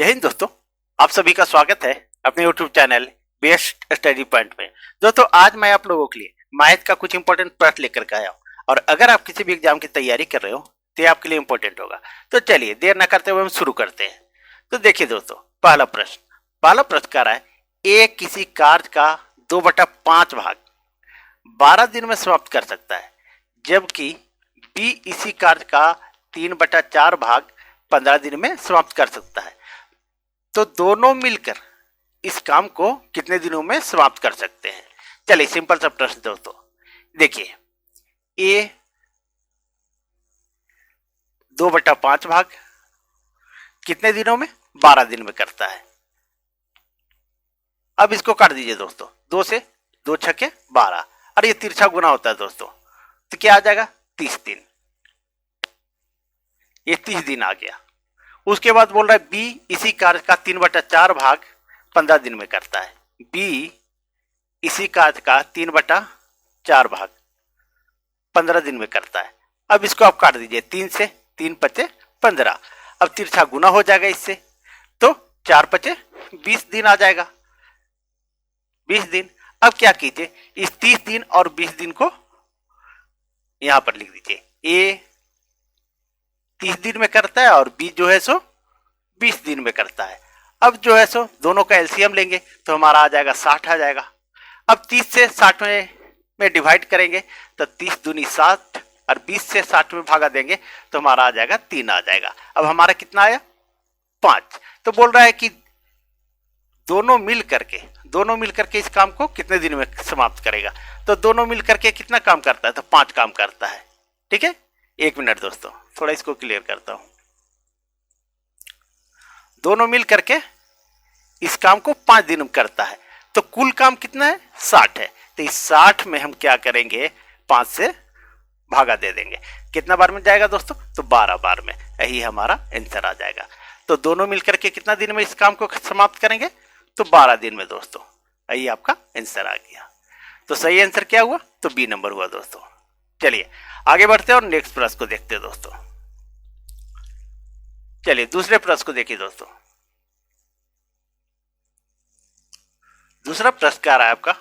जय हिंद दोस्तों, आप सभी का स्वागत है अपने YouTube channel best study point में। दोस्तों आज मैं आप लोगों के लिए मैथ का कुछ इंपॉर्टेंट प्रश्न लेकर के आया हूँ और अगर आप किसी भी एग्जाम की तैयारी कर रहे हो तो ये आपके लिए इंपॉर्टेंट होगा। तो चलिए देर न करते हुए हम शुरू करते हैं। तो देखिए दोस्तों, पहला प्रश्न कह रहा है ए किसी कार्य का 2/5 भाग 12 दिन में समाप्त कर सकता है, जबकि बी इसी कार्य का 3/4 भाग 15 दिन में समाप्त कर सकता है। तो दोनों मिलकर इस काम को कितने दिनों में समाप्त कर सकते हैं। चलिए सिंपल सा प्रश्न दोस्तों, देखिए ए 2/5 भाग कितने दिनों में, 12 दिन में करता है। अब इसको काट दीजिए दोस्तों, 2 से 2 छके 12 और ये तिरछा गुना होता है दोस्तों, तो क्या आ जाएगा 30 दिन। ये 30 दिन आ गया। उसके बाद बोल रहा है बी इसी कार्य का 3/4 भाग 15 दिन में करता है। बी इसी कार्य का 3/4 भाग 15 दिन में करता है। अब इसको आप काट दीजिए, 3 से 3 पचे 15। अब तिरछा गुना हो जाएगा इससे, तो 4 पचे 20 दिन आ जाएगा, 20 दिन। अब क्या कीजिए, इस 30 दिन और 20 दिन को यहां पर लिख दीजिए। ए 30 दिन में करता है और बी जो है सो 20 दिन में करता है। अब जो है सो दोनों का एलसीएम लेंगे तो हमारा आ जाएगा 60 आ जाएगा। अब 30 से 60 में डिवाइड करेंगे तो 30 दूनी 60 और 20 से 60 में भागा देंगे तो हमारा आ जाएगा 3 आ जाएगा। अब हमारा कितना आया 5। तो बोल रहा है कि दोनों मिल करके इस काम को कितने दिन में समाप्त करेगा। तो दोनों मिल करके कितना काम करता है, तो 5 काम करता है। ठीक है, 1 मिनट दोस्तों, थोड़ा इसको क्लियर करता हूं। दोनों मिल करके इस काम को 5 दिन में करता है, तो कुल काम कितना है 60 है। तो इस 60 में हम क्या करेंगे, 5 से भागा दे देंगे। कितना बार में जाएगा दोस्तों, तो 12 बार में। यही हमारा आंसर आ जाएगा। तो दोनों मिलकर के कितना दिन में इस काम को समाप्त करेंगे, तो 12 दिन में दोस्तों। यही आपका आंसर आ गया। तो सही आंसर क्या हुआ, तो बी नंबर हुआ दोस्तों। चलिए आगे बढ़ते हैं और नेक्स्ट प्रश्न को देखते हैं दोस्तों। चलिए दूसरे प्रश्न को देखिए दोस्तों। दूसरा प्रश्न क्या रहा है आपका,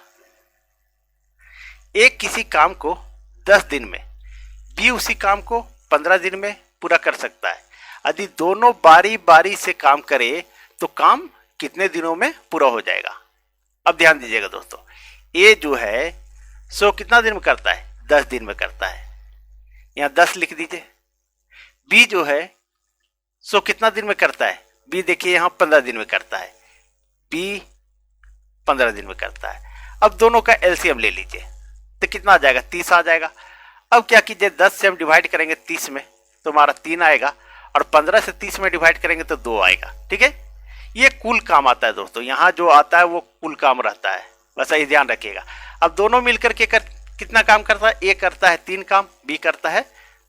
एक किसी काम को 10 दिन में, बी उसी काम को 15 दिन में पूरा कर सकता है। यदि दोनों बारी बारी से काम करे तो काम कितने दिनों में पूरा हो जाएगा। अब ध्यान दीजिएगा दोस्तों, ए जो है सो कितना दिन में करता है, 10 दिन में करता है। यहां 10 लिख दीजिए। बी जो है सो कितना दिन में करता है, बी देखिए यहां 15 दिन में करता है। बी 15 दिन में करता है। अब दोनों का एलसीएम ले लीजिए तो कितना आ जाएगा, 30 आ जाएगा। अब क्या कीजिए, 10 से हम डिवाइड करेंगे 30 में तो हमारा 3 आएगा और 15 से 30 में डिवाइड करेंगे तो 2 आएगा। ठीक है, ये कुल काम आता है दोस्तों। यहां जो आता है वो कुल काम रहता है, बस यही ध्यान रखिएगा। अब दोनों मिलकर के कितना काम करता है, ए करता है 3 काम, बी करता है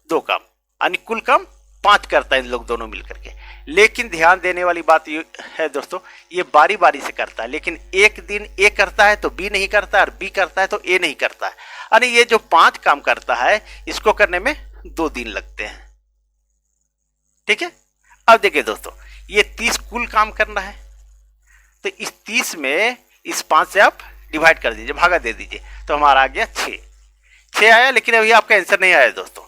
2 काम, यानी कुल काम 5 करता है इन लोग दोनों मिलकर के। लेकिन ध्यान देने वाली बात ये है दोस्तों, ये बारी बारी से करता है। लेकिन एक दिन ए करता है तो बी नहीं करता है, और बी करता है तो ए नहीं करता है। यानी ये जो 5 काम करता है इसको करने में 2 दिन लगते हैं। ठीक है, अब देखिए दोस्तों, ये 30 कुल काम करना है, तो इस 30 में इस 5 से आप डिवाइड कर दीजिए, भागा दे दीजिए, तो हमारा आ गया 6 आया। लेकिन अभी आपका आंसर नहीं आया दोस्तों।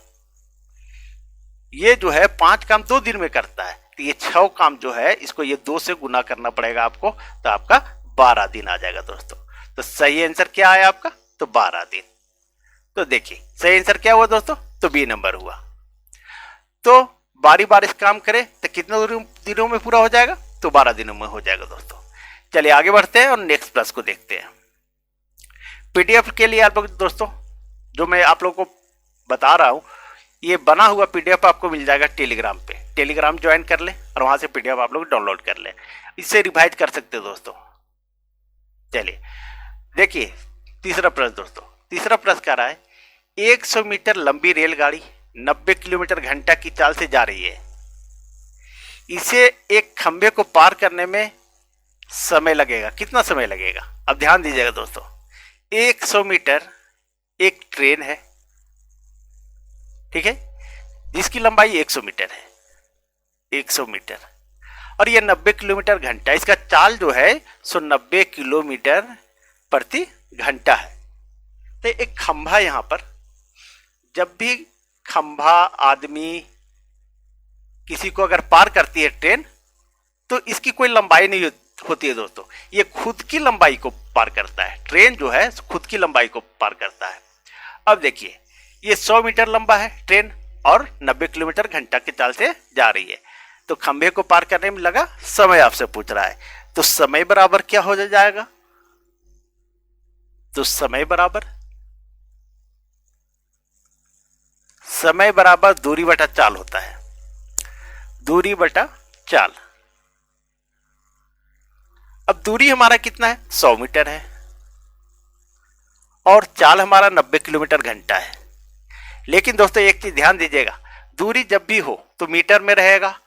ये जो है 5 काम 2 दिन में करता है, तो ये 6 काम जो है इसको ये 2 से गुना करना पड़ेगा आपको, तो आपका 12 दिन आ जाएगा दोस्तों। तो सही आंसर क्या आया आपका, तो 12 दिन। तो देखिए सही आंसर क्या हुआ दोस्तों, तो बी नंबर हुआ। तो बारी बारी से काम करे तो कितने दिनों में पूरा हो जाएगा, तो 12 दिनों में हो जाएगा दोस्तों। चलिए आगे बढ़ते हैं और नेक्स्ट प्रश्न को देखते हैं। पीडीएफ के लिए आप लोग दोस्तों, जो मैं आप लोगों को बता रहा हूं, ये बना हुआ पीडीएफ आपको मिल जाएगा टेलीग्राम पे। टेलीग्राम ज्वाइन कर लें और वहां से पीडीएफ आप लोग डाउनलोड कर लें, इससे रिवाइज कर सकते हो दोस्तों। चलिए देखिए तीसरा प्रश्न दोस्तों। तीसरा प्रश्न कह रहा है 100 मीटर लंबी रेलगाड़ी 90 किलोमीटर घंटा की चाल से जा रही है। इसे एक खंबे को पार करने में समय लगेगा, कितना समय लगेगा। अब ध्यान दीजिएगा दोस्तों, 100 मीटर एक ट्रेन है, ठीक है, जिसकी लंबाई 100 मीटर है। 100 मीटर और ये 90 किलोमीटर घंटा, इसका चाल जो है सो 90 किलोमीटर प्रति घंटा है। तो एक खंभा यहाँ पर, जब भी खंभा आदमी किसी को अगर पार करती है ट्रेन, तो इसकी कोई लंबाई नहीं होती है दोस्तों, ये खुद की लंबाई को पार करता है। ट्रेन जो है खुद की लंबाई को पार करता है। अब देखिए ये 100 मीटर लंबा है ट्रेन और 90 किलोमीटर घंटा की चाल से जा रही है। तो खंभे को पार करने में लगा समय आपसे पूछ रहा है, तो समय बराबर क्या हो जाएगा? तो समय बराबर दूरी बटा चाल होता है, दूरी बटा चाल। अब दूरी हमारा कितना है? 100 मीटर है और चाल हमारा 90 किलोमीटर घंटा है। लेकिन दोस्तों एक चीज ध्यान दीजिएगा, दूरी जब भी हो तो मीटर में रहेगा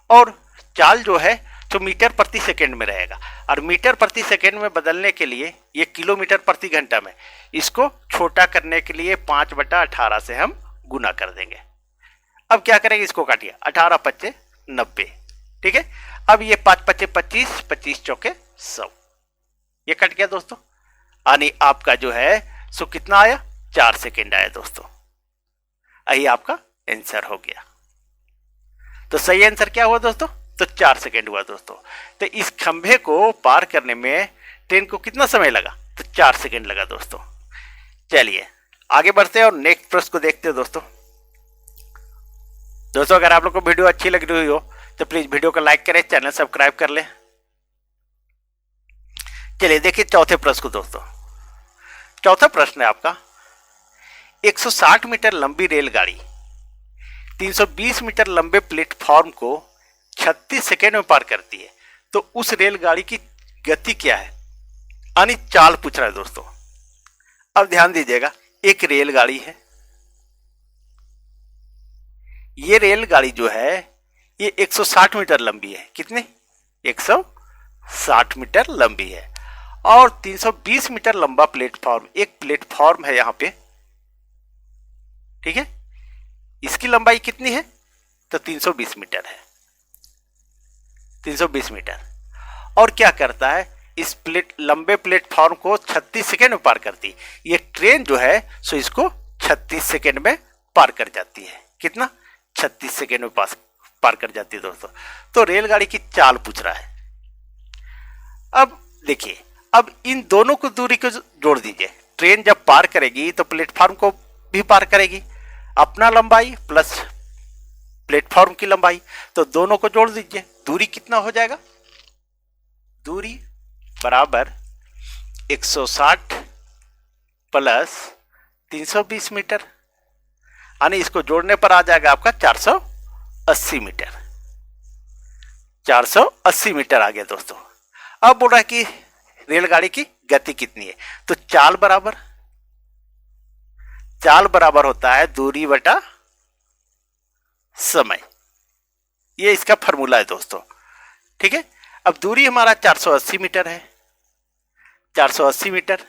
और चाल जो है तो मीटर प्रति सेकंड में रहेगा। और मीटर प्रति सेकंड में बदलने के लिए ये किलोमीटर प्रति घंटा में, इसको छोटा करने के लिए 5/18 से हम गुना कर देंगे। अब क्या करेंगे, इसको काटिए, 18 पच्चे 90, ठीक है। अब ये 5 पच्चे 25, 25 चौके 100, ये कट गया दोस्तों। यानी आपका जो है सो कितना आया? 4 सेकेंड आया दोस्तों। यही आपका आंसर हो गया। तो सही आंसर क्या हुआ दोस्तों? तो 4 सेकेंड हुआ दोस्तों। तो इस खंभे को पार करने में ट्रेन को कितना समय लगा? तो 4 सेकेंड लगा दोस्तों। चलिए आगे बढ़ते हैं और नेक्स्ट प्रश्न को देखते हैं दोस्तों। अगर आप लोग को वीडियो अच्छी लग रही हो तो प्लीज वीडियो को लाइक करें, चैनल सब्सक्राइब कर लें। चलिए देखिए चौथे प्रश्न को दोस्तों। चौथा प्रश्न है आपका, 160 मीटर लंबी रेलगाड़ी 320 मीटर लंबे प्लेटफॉर्म को 36 सेकेंड में पार करती है, तो उस रेलगाड़ी की गति क्या है? यानी चाल पूछ रहा है दोस्तों। अब ध्यान दीजिएगा, एक रेलगाड़ी है, ये रेलगाड़ी जो है ये 160 मीटर लंबी है। कितनी? 160 मीटर लंबी है और 320 मीटर लंबा प्लेटफॉर्म, एक प्लेटफॉर्म है यहां पे, ठीक है। इसकी लंबाई कितनी है? तो 320 मीटर है, 320 मीटर। और क्या करता है, इस लंबे प्लेटफॉर्म को 36 सेकेंड में पार करती। ये ट्रेन जो है सो इसको 36 सेकेंड में पार कर जाती है। कितना? 36 सेकेंड में पार कर जाती है दोस्तों। तो रेलगाड़ी की चाल पूछ रहा है। अब देखिए, अब इन दोनों को दूरी को जोड़ दीजिए। ट्रेन जब पार करेगी तो प्लेटफॉर्म को भी पार करेगी, अपना लंबाई प्लस प्लेटफॉर्म की लंबाई, तो दोनों को जोड़ दीजिए। दूरी कितना हो जाएगा? दूरी बराबर 160 प्लस 320 मीटर, यानी इसको जोड़ने पर आ जाएगा आपका 480 मीटर। 480 मीटर आ गया दोस्तों। अब बोल रहा है कि रेलगाड़ी की गति कितनी है, तो चाल बराबर होता है दूरी बटा समय। ये इसका फॉर्मूला है दोस्तों, ठीक है। अब दूरी हमारा 480 मीटर है, 480 मीटर,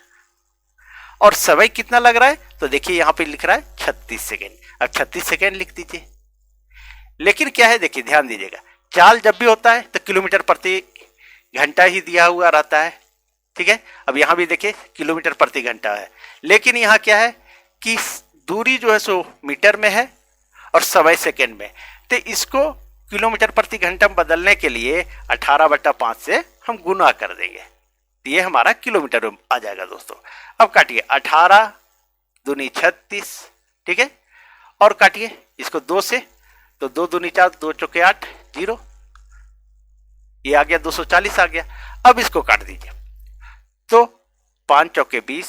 और समय कितना लग रहा है? तो देखिए यहां पे लिख रहा है 36 सेकेंड। अब 36 सेकेंड लिख दीजिए। लेकिन क्या है, देखिए ध्यान दीजिएगा, चाल जब भी होता है तो किलोमीटर प्रति घंटा ही दिया हुआ रहता है, ठीक है। अब यहां भी देखिए किलोमीटर प्रति घंटा है, लेकिन यहां क्या है कि दूरी जो है सो मीटर में है और समय सेकेंड में। तो इसको किलोमीटर प्रति घंटा में बदलने के लिए 18/5 से हम गुना कर देंगे, तो ये हमारा किलोमीटर में आ जाएगा दोस्तों। अब काटिए, 18 दूनी 36, ठीक है, और काटिए इसको 2 से, तो 2 दूनी 4, 2 चौके 8, 0, ये आ गया 240 आ गया। अब इसको काट दीजिए, तो 5 चौके 20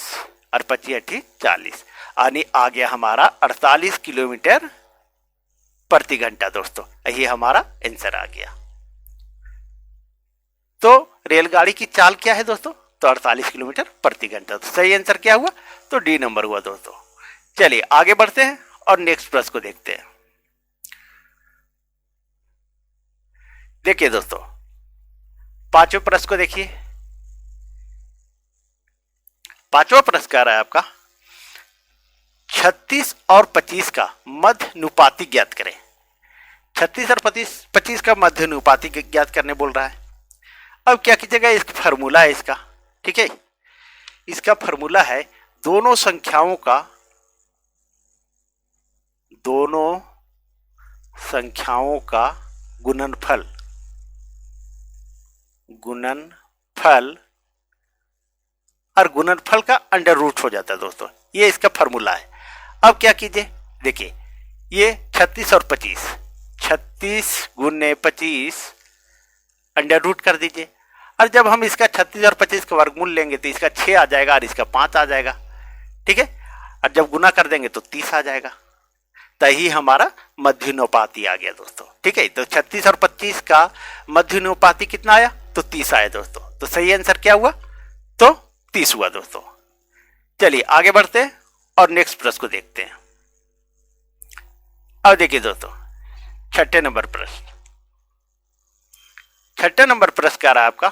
और 25 8 40, यानी आ गया हमारा 48 किलोमीटर प्रति घंटा दोस्तों। यही हमारा आंसर आ गया। तो रेलगाड़ी की चाल क्या है दोस्तों? तो 48 किलोमीटर प्रति घंटा। तो सही आंसर क्या हुआ? तो डी नंबर हुआ दोस्तों। चलिए आगे बढ़ते हैं और नेक्स्ट प्रश्न को देखते हैं। देखिए दोस्तों, पांचवें प्रश्न को देखिए। पांचवा प्रश्न कह रहा है आपका 36 और 25 का मध्य अनुपाती ज्ञात करें। 36 और 25 का मध्य अनुपाती ज्ञात करने बोल रहा है। अब क्या कीजिएगा, इसका फार्मूला है इसका, ठीक है, इसका फार्मूला है दोनों संख्याओं का गुणनफल और गुणनफल का अंडर रूट हो जाता है दोस्तों, ये इसका फार्मूला है। अब क्या कीजिए, देखिए ये 36 और 26 गुने 25 अंडर रूट कर दीजिए, और जब हम इसका 36 और 25 का वर्गमूल लेंगे तो इसका 6 आ जाएगा और इसका 5 आ जाएगा, ठीक है, और जब गुना कर देंगे तो 30 आ जाएगा। तही हमारा मध्यानुपाती आ गया दोस्तों, ठीक है। तो 36 और 25 का मध्यानुपाती कितना आया, तो 30 आया दोस्तों। तो सही आंसर क्या हुआ, तो 30 हुआ दोस्तों। चलिए आगे बढ़ते हैं और नेक्स्ट प्रश्न को देखते हैं। अब देखिए दोस्तों, छठे नंबर प्रश्न क्या रहा है आपका,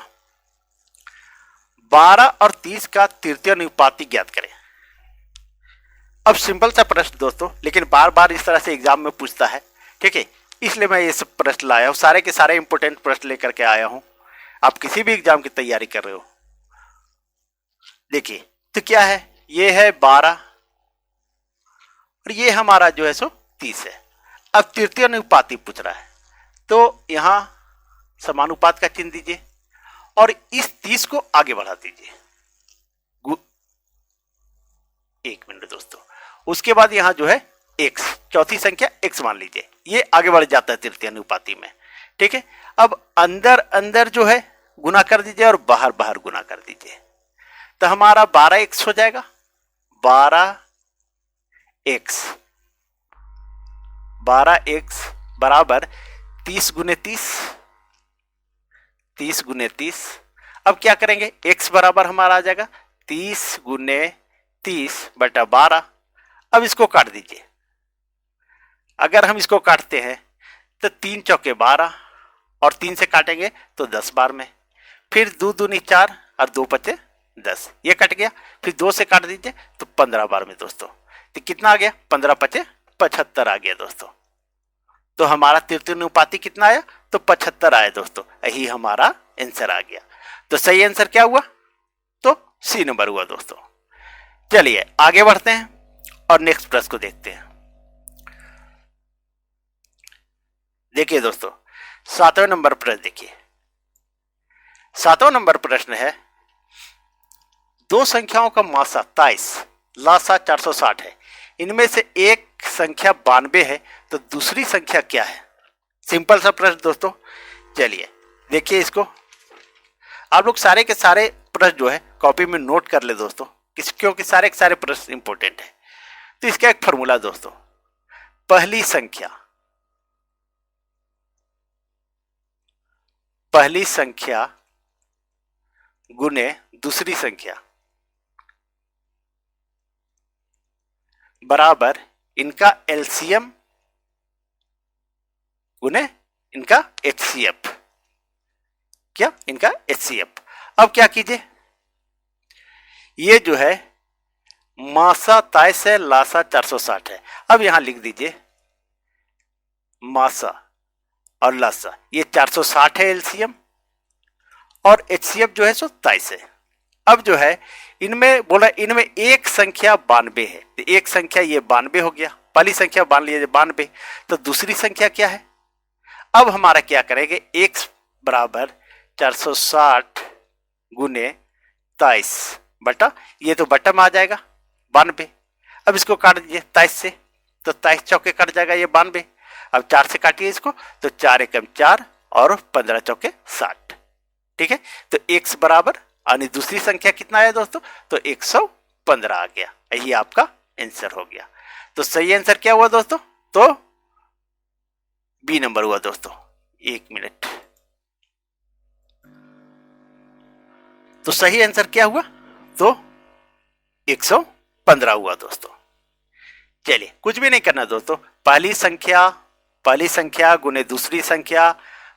12 और 30 का तृतीय अनुपाती ज्ञात करें। अब सिंपल सा प्रश्न दोस्तों, लेकिन बार बार इस तरह से एग्जाम में पूछता है, ठीक है, इसलिए मैं ये सब प्रश्न लाया हूं, सारे के सारे इंपोर्टेंट प्रश्न लेकर के आया हूं। आप किसी भी एग्जाम की तैयारी कर रहे हो, देखिए तो क्या है, ये है 12 और ये हमारा जो है सो 30 है। अब तृतीय अनुपाती पूछ रहा है, तो यहां समानुपात का चिन्ह दीजिए और इस 30 को आगे बढ़ा दीजिए। एक मिनट दोस्तों, उसके बाद यहां जो है x, चौथी संख्या x मान लीजिए, ये आगे बढ़ जाता है तृतीय अनुपाती में, ठीक है। अब अंदर अंदर जो है गुना कर दीजिए और बाहर बाहर गुना कर दीजिए, तो हमारा 12x हो जाएगा, 12x बराबर 30 गुने 30। अब क्या करेंगे, x बराबर हमारा आ जाएगा 30 गुने 30 बटा 12। अब इसको काट दीजिए, अगर हम इसको काटते हैं तो 3 चौके 12 और 3 से काटेंगे तो 10 बार में, फिर 2 दूनी 4 और 2 पचे 10, ये कट गया, फिर 2 से काट दीजिए तो 15 बार में दोस्तों। तो कितना आ गया, 15 पचे 75 आ गया दोस्तों। तो हमारा तृतीय अनुपाती कितना आया, तो 75 आया दोस्तों, यही हमारा आंसर आ गया। तो सही आंसर क्या हुआ, तो सी नंबर हुआ दोस्तों। चलिए आगे बढ़ते हैं और नेक्स्ट प्रश्न को देखते हैं। देखिए दोस्तों, 7वें नंबर प्रश्न देखिए, 7वां नंबर प्रश्न है, दो संख्याओं का मासा 27, लासा 460 है, इनमें से एक संख्या 92 है, तो दूसरी संख्या क्या है। सिंपल सा प्रश्न दोस्तों। चलिए देखिए इसको, आप लोग सारे के सारे प्रश्न जो है कॉपी में नोट कर ले दोस्तों, क्योंकि सारे के सारे प्रश्न इंपॉर्टेंट है। तो इसका एक फॉर्मूला दोस्तों, पहली संख्या गुने दूसरी संख्या बराबर इनका एलसीएम गुने इनका एचसीएफ। क्या, इनका एचसीएफ। अब क्या कीजिए, ये जो है मासा 23 है, लासा 460 है। अब यहां लिख दीजिए मासा और लासा, ये 460 है एलसीएम और एचसीएफ जो है सो 23 है। अब जो है इनमें बोला, इनमें एक संख्या 92 है, तो एक संख्या ये 92 हो गया, पहली संख्या मान लीजिए 92, तो दूसरी संख्या क्या है। अब हमारा क्या करेंगे, x बराबर 460 गुने 23 बटा, ये तो बटा में आ जाएगा 92। अब इसको काट दीजिए 23 से, तो 23 चौके कट जाएगा ये 92। अब 4 से काटिए इसको, तो 4 एकम 4 और 15 चौके 60, ठीक है। तो x बराबर, यानी दूसरी संख्या कितना आया दोस्तों, तो 115 आ गया, यही आपका आंसर हो गया। तो सही आंसर क्या हुआ दोस्तों, तो बी नंबर हुआ दोस्तों। एक मिनट, तो सही आंसर क्या हुआ, तो 115 हुआ दोस्तों। चलिए कुछ भी नहीं करना दोस्तों, पहली संख्या गुने दूसरी संख्या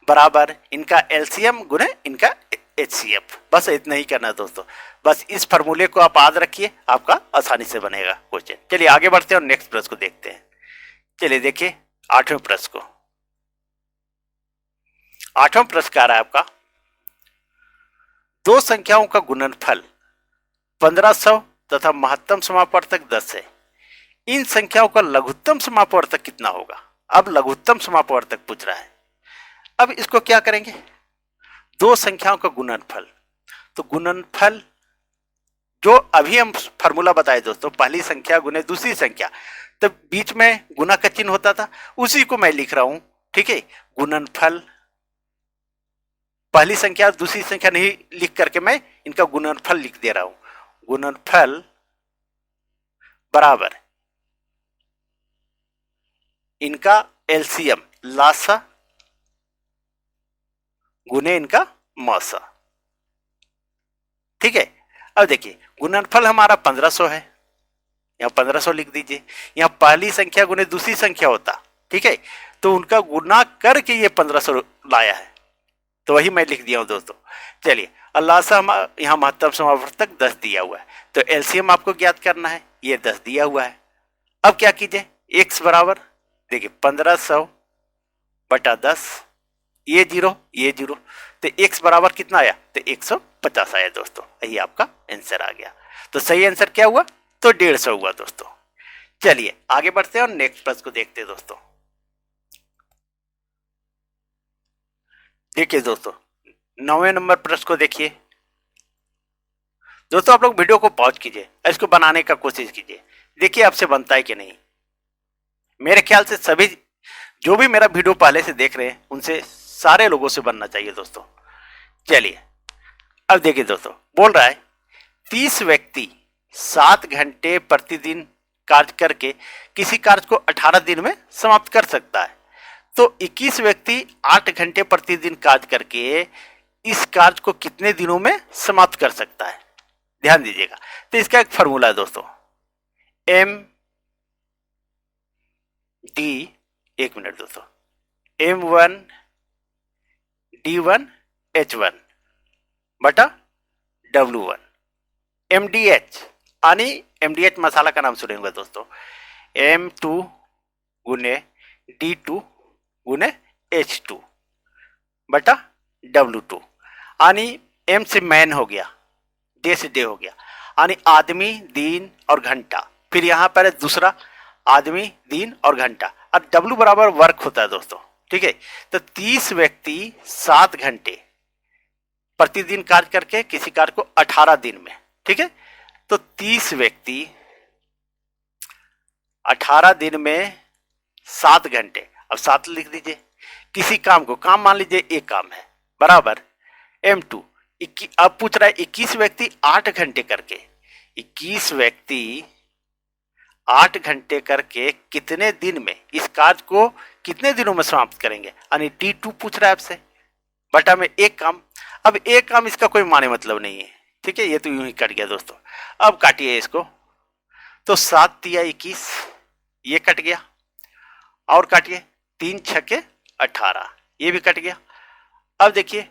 बराबर इनका एलसीएम गुने इनका एचसीएफ, बस इतना ही करना दोस्तों। बस इस फार्मूले को आप याद रखिए, आपका आसानी से बनेगा क्वेश्चन। चलिए आगे बढ़ते हैं और नेक्स्ट प्रश्न को देखते हैं। चलिए देखिए 8वें प्रश्न को। 8वां प्रश्न क्या रहा है आपका, दो संख्याओं का गुणनफल 1500 तथा महत्तम समापवर्तक 10 है। इन संख्याओं का लघुत्तम समापवर्तक कितना होगा। अब लघुत्तम समापवर्तक पूछ रहा है। अब इसको क्या करेंगे, दो संख्याओं का गुणनफल, तो गुणनफल जो अभी हम फॉर्मूला बताए दोस्तों, पहली संख्या गुने दूसरी संख्या, तो बीच में गुना का चिन्ह होता था, उसी को मैं लिख रहा हूं। ठीक है, गुणनफल, पहली संख्या दूसरी संख्या नहीं लिख करके मैं इनका गुणनफल लिख दे रहा हूं। गुणनफल बराबर इनका एलसीएम लासा गुने इनका मौसा। ठीक है, अब देखिए गुणनफल हमारा 1500 है, यहां 1500 लिख दीजिए। यहां पहली संख्या गुने दूसरी संख्या होता, ठीक है, तो उनका गुना करके ये 1500 लाया है, तो वही मैं लिख दिया हूं दोस्तों। चलिए, अल्लाह से हम यहां महत्तम समापवर्तक 10 दिया हुआ है, तो एलसीएम आपको ज्ञात करना है, ये 10 दिया हुआ है। अब क्या कीजिए, x बराबर देखिए 1500 बटा 10, ये जीरो, तो x बराबर कितना आया, तो 150 आया दोस्तों। यही आपका आंसर आ गया। तो सही आंसर क्या हुआ, तो 150 हुआ दोस्तों। चलिए आगे बढ़ते हैं और नेक्स्ट प्रश्न को देखते हैं दोस्तों। देखिए दोस्तों 9वें नंबर प्रश्न को देखिए दोस्तों। आप लोग वीडियो को पॉज कीजिए, इसको बनाने का कोशिश कीजिए, देखिए आपसे बनता है कि नहीं। मेरे ख्याल से सभी जो भी मेरा वीडियो पहले से देख रहे हैं उनसे सारे लोगों से बनना चाहिए दोस्तों। चलिए अब देखिए दोस्तों, बोल रहा है 30 व्यक्ति 7 घंटे प्रतिदिन कार्य करके किसी कार्य को 18 दिन में समाप्त कर सकता है, तो 21 व्यक्ति 8 घंटे प्रतिदिन कार्य करके इस कार्य को कितने दिनों में समाप्त कर सकता है। ध्यान दीजिएगा, तो इसका एक फॉर्मूला है दोस्तों, एम डी, एक मिनट दोस्तों, M1 D1 H1 बटा W1 MDH, यानी MDH मसाला का नाम सुनेंगे दोस्तों, M2 गुने D2 गुने H2 बटा W2, यानी M से मैन हो गया, डे से डे हो गया, यानी आदमी दिन और घंटा, फिर यहां पर दूसरा आदमी दिन और घंटा, और W बराबर वर्क होता है दोस्तों। ठीक है, तो 30 व्यक्ति 7 घंटे प्रतिदिन कार्य करके किसी कार्य को 18 दिन में, ठीक है, तो 30 व्यक्ति 18 दिन में 7 घंटे, अब 7 लिख दीजिए, किसी काम को, काम मान लीजिए एक काम है, बराबर M2, अब पूछ रहा है 21 व्यक्ति 8 घंटे करके, 21 व्यक्ति 8 घंटे करके कितने दिन में इस कार्य को कितने दिनों में समाप्त करेंगे, यानी D2 पूछ रहा है आपसे, बटा में एक काम। अब एक काम इसका कोई माने मतलब नहीं है, ठीक है, ये तो यूं ही कट गया दोस्तों। अब काटिए इसको, तो 7 तिया 21, ये कट गया, और काटिए 3 छके 18, ये भी कट गया। अब देखिए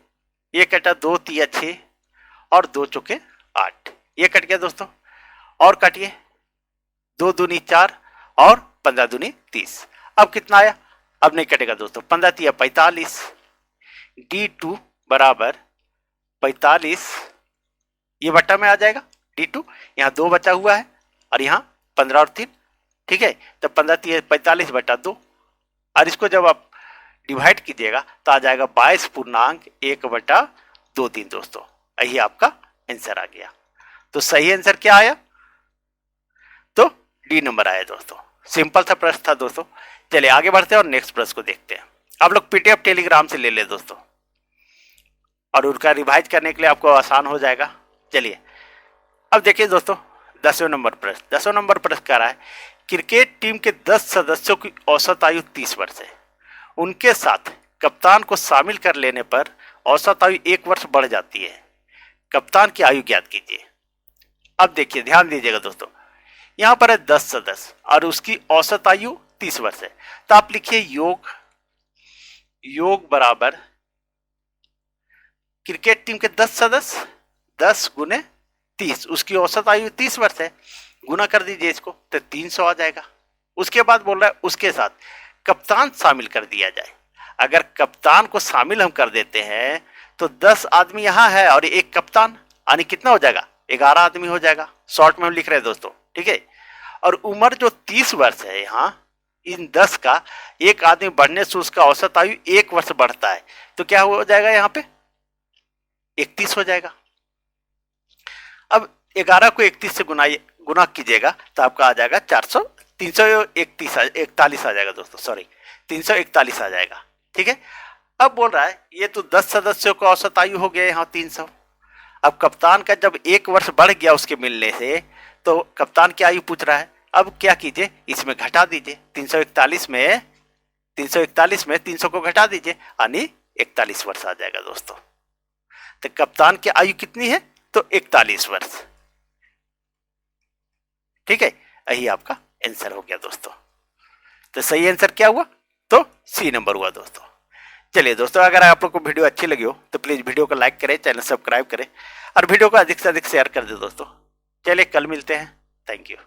ये कटा 2 तिया 6 और 2 चौके 8, ये कट गया दोस्तों। और काटिए 2 दूनी 4 और 15 दूनी 30, अब कितना आया, अब नहीं कटेगा दोस्तों, 15 तिया 45, D2 बराबर 45, ये बट्टा में आ जाएगा D2, यहाँ 2 बचा हुआ है और यहाँ 15 और 3, ठीक है, तो 15 तिया 45 बटा 2, और इसको जब आप डिवाइड कीजिएगा तो आ जाएगा 22/1/2 दोस्तों। यही आपका आंसर आ गया। तो सही आंसर क्या आया, तो डी नंबर आया दोस्तों। सिंपल सा प्रश्न था दोस्तों। चलिए आगे बढ़ते हैं और नेक्स्ट प्रश्न को देखते हैं। आप लोग पीडीएफ टेलीग्राम से ले ले दोस्तों, और उनका रिवाइज करने के लिए आपको आसान हो जाएगा। चलिए अब देखिए दोस्तों 10वें नंबर प्रश्न। 10वें नंबर प्रश्न कह रहा है क्रिकेट टीम के 10 सदस्यों की औसत आयु 30 वर्ष है, उनके साथ कप्तान को शामिल कर लेने पर औसत आयु 1 वर्ष बढ़ जाती है, कप्तान की आयु ज्ञात कीजिए। अब देखिए ध्यान दीजिएगा दोस्तों, यहां पर है 10 सदस्य और उसकी औसत आयु 30 वर्ष है, तो आप लिखिए योग बराबर क्रिकेट टीम के 10 सदस्य 10 गुने 30, उसकी औसत आयु 30 वर्ष है, गुना कर दीजिए इसको तो 300 आ जाएगा। उसके बाद बोल रहा है उसके साथ कप्तान शामिल कर दिया जाए। अगर कप्तान को शामिल हम कर देते हैं तो 10 आदमी यहाँ है और एक कप्तान, यानी कितना हो जाएगा, 11 आदमी हो जाएगा। शॉर्ट में हम लिख रहे हैं दोस्तों, ठीक है। और उम्र जो 30 वर्ष है यहाँ, इन 10 का एक आदमी बढ़ने से उसका औसत आयु 1 वर्ष बढ़ता है, तो क्या हो जाएगा यहाँ पे, 31 हो जाएगा। अब 11 को 31 से गुना कीजिएगा तो आपका आ जाएगा 341 आ जाएगा दोस्तों, सॉरी 341 आ जाएगा, ठीक है। अब बोल रहा है ये तो 10 सदस्यों का औसत आयु हो गया यहाँ 300। अब कप्तान का जब 1 वर्ष बढ़ गया उसके मिलने से, तो कप्तान की आयु पूछ रहा है। अब क्या कीजिए, इसमें घटा दीजिए, 341 में 300 को घटा दीजिए, यानी 41 वर्ष आ जाएगा दोस्तों। तो कप्तान की आयु कितनी है, तो 41 वर्ष, ठीक है। यही आपका आंसर हो गया दोस्तों। तो सही आंसर क्या हुआ, तो सी नंबर हुआ दोस्तों। चलिए दोस्तों, अगर आप लोग को वीडियो अच्छी लगी हो तो प्लीज वीडियो को लाइक करें, चैनल सब्सक्राइब करें और वीडियो को अधिक से अधिक शेयर कर दे दोस्तों। चलिए कल मिलते हैं, थैंक यू।